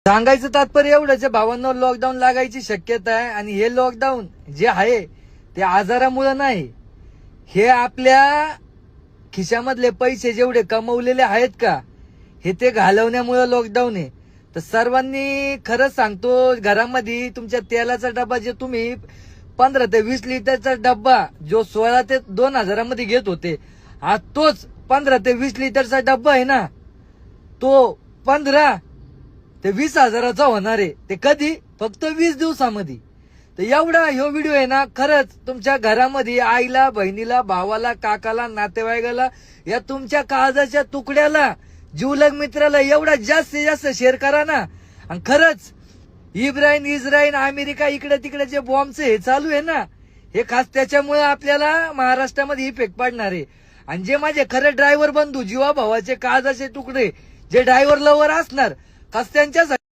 सांगायचं तात्पर्य एवढंच आहे भावांनो, लॉकडाऊन लागायची शक्यता आहे आणि हे लॉकडाऊन जे आहे ते आजारामुळे नाही, हे आपल्या खिशामधले पैसे जेवढे कमवलेले आहेत का हे ते घालवण्यामुळे लॉकडाऊन आहे. तर सर्वांनी खरंच सांगतो, घरामध्ये तुमच्या तेलाचा डबा जे तुम्ही 15 ते 20 लिटरचा डब्बा जो 16 ते 2000 मध्ये घेत होते, आज तोच 15 ते 20 लिटरचा डब्बा आहे ना, तो 15 ते 20,000चा होणार आहे. ते कधी? फक्त 20 दिवसामध्ये. तर एवढा ह्यो व्हिडिओ आहे ना, खरंच तुमच्या घरामध्ये आईला, बहिणीला, भावाला, काकाला, नातेवाईकाला, या तुमच्या काळजाच्या तुकड्याला, जीवलग मित्राला एवढा जास्तीत जास्त शेअर करा ना. आणि खरंच इस्रायल, अमेरिका, इकडे तिकडे जे बॉम्बचं हे चालू आहे ना, हे खास त्याच्यामुळे आपल्याला महाराष्ट्रामध्ये इफेक्ट पडणार आहे. आणि जे माझे खरे ड्रायव्हर बंधू, जीवा भावाचे काळजाचे तुकडे, जे ड्रायव्हर लवर असणार, खास त्यांच्यासाठी